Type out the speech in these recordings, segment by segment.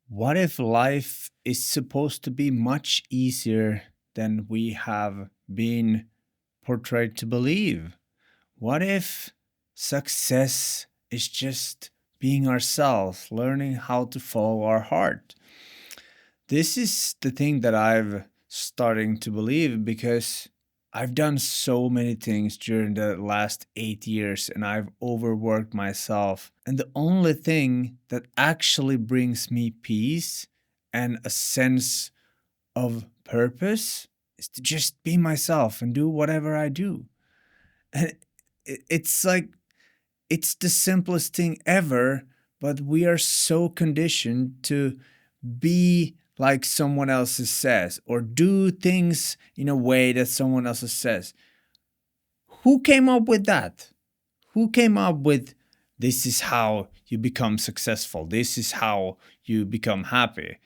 What if life is supposed to be much easier than we have been portrayed to believe? What if success is just being ourselves, learning how to follow our heart? This is the thing that I've starting to believe because I've done so many things during the last 8 years and I've overworked myself. And the only thing that actually brings me peace and a sense of purpose is to just be myself and do whatever I do. And it's like, it's the simplest thing ever, but we are so conditioned to be like someone else says or do things in a way that someone else says. Who came up with that? Who came up with this is how you become successful? This is how you become happy.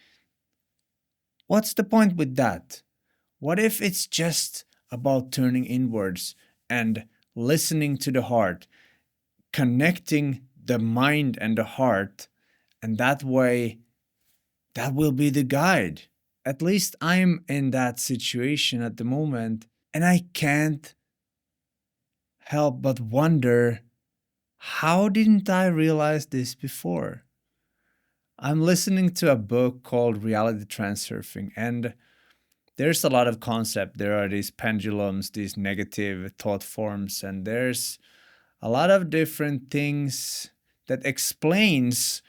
What's the point with that? What if it's just about turning inwards and listening to the heart, connecting the mind and the heart, and that way that will be the guide. At least I'm in that situation at the moment, and I can't help but wonder, how didn't I realize this before? I'm listening to a book called Reality Transurfing, and there's a lot of concept. There are these pendulums, these negative thought forms, and there's a lot of different things that explains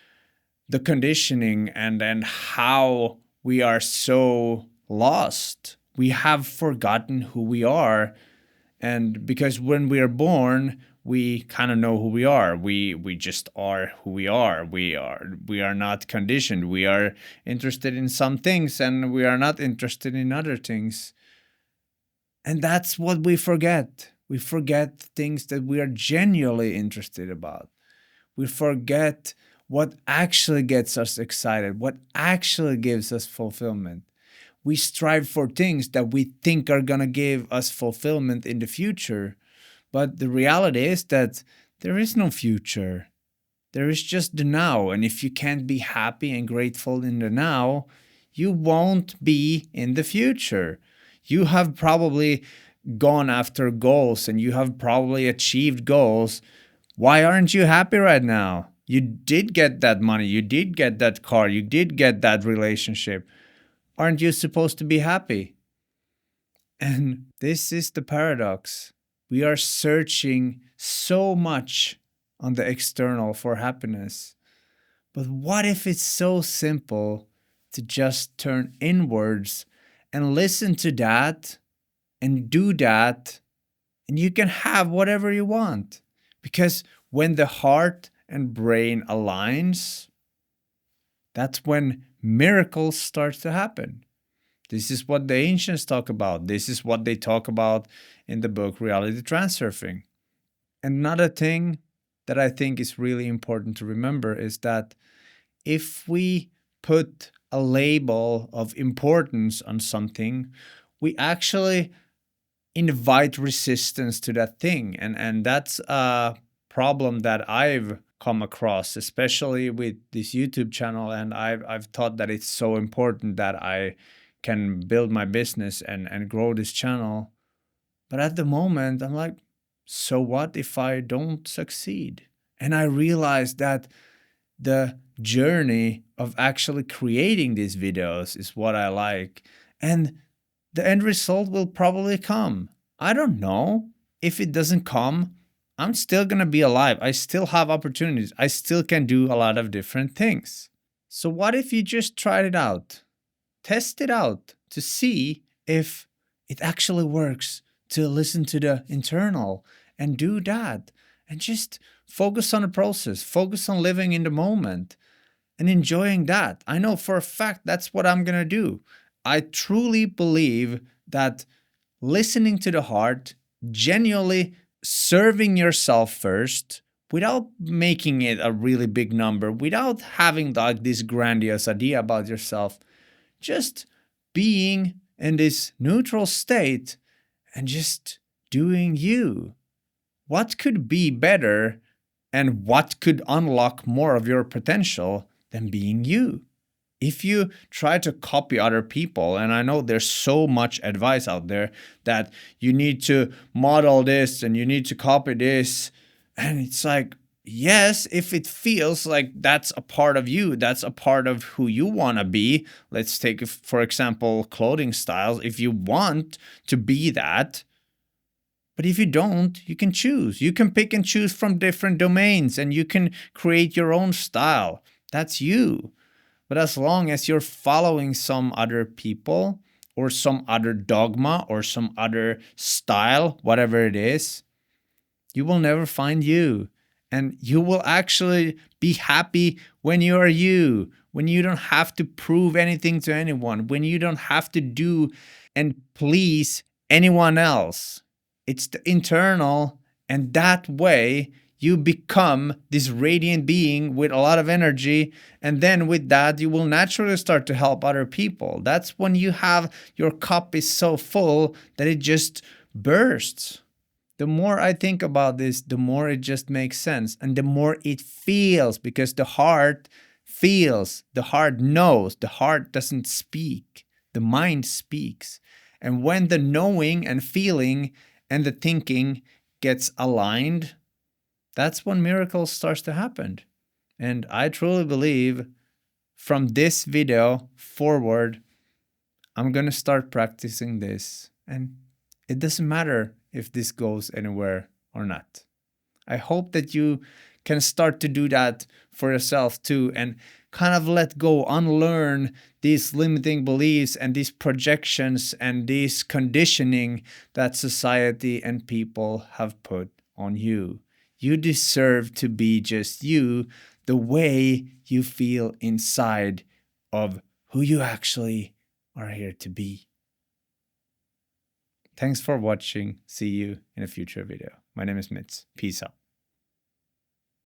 the conditioning and how we are so lost. We have forgotten who we are, and because when we are born, we kind of know who we are. We just are who we are. We are not conditioned. We are interested in some things and we are not interested in other things. And that's what we forget. We forget things that we are genuinely interested about. We forget what actually gets us excited, what actually gives us fulfillment. We strive for things that we think are going to give us fulfillment in the future. But the reality is that there is no future. There is just the now. And if you can't be happy and grateful in the now, you won't be in the future. You have probably gone after goals and you have probably achieved goals. Why aren't you happy right now? You did get that money, you did get that car, you did get that relationship. Aren't you supposed to be happy? And this is the paradox. We are searching so much on the external for happiness. But what if it's so simple to just turn inwards and listen to that and do that, and you can have whatever you want? Because when the heart and brain aligns, that's when miracles start to happen. This is what the ancients talk about. This is what they talk about in the book Reality Transurfing. Another thing that I think is really important to remember is that if we put a label of importance on something, we actually invite resistance to that thing. And that's a problem that I've come across, especially with this YouTube channel. And I've thought that it's so important that I can build my business and grow this channel. But at the moment, I'm like, so what if I don't succeed? And I realized that the journey of actually creating these videos is what I like. And the end result will probably come. I don't know. If it doesn't come, I'm still going to be alive. I still have opportunities. I still can do a lot of different things. So, what if you just tried it out? Test it out to see if it actually works, to listen to the internal and do that. And just focus on the process, focus on living in the moment and enjoying that. I know for a fact that's what I'm going to do. I truly believe that listening to the heart, genuinely serving yourself first without making it a really big number, without having like this grandiose idea about yourself, just being in this neutral state and just doing you. What could be better and what could unlock more of your potential than being you? If you try to copy other people, and I know there's so much advice out there that you need to model this and you need to copy this, and it's like, yes, if it feels like that's a part of you, that's a part of who you want to be. Let's take, for example, clothing styles. If you want to be that, but if you don't, you can choose. You can pick and choose from different domains and you can create your own style. That's you. But as long as you're following some other people or some other dogma or some other style, whatever it is, you will never find you. And you will actually be happy when you are you, when you don't have to prove anything to anyone, when you don't have to do and please anyone else. It's the internal, and that way you become this radiant being with a lot of energy. And then with that, you will naturally start to help other people. That's when you have your cup is so full that it just bursts. The more I think about this, the more it just makes sense. And the more it feels, because the heart feels, the heart knows, the heart doesn't speak, the mind speaks. And when the knowing and feeling and the thinking gets aligned, that's when miracles starts to happen. And I truly believe from this video forward, I'm going to start practicing this. And it doesn't matter if this goes anywhere or not. I hope that you can start to do that for yourself too, and kind of let go, unlearn these limiting beliefs and these projections and this conditioning that society and people have put on you. You deserve to be just you, the way you feel inside of who you actually are here to be. Thanks for watching. See you in a future video. My name is Mitz. Peace out.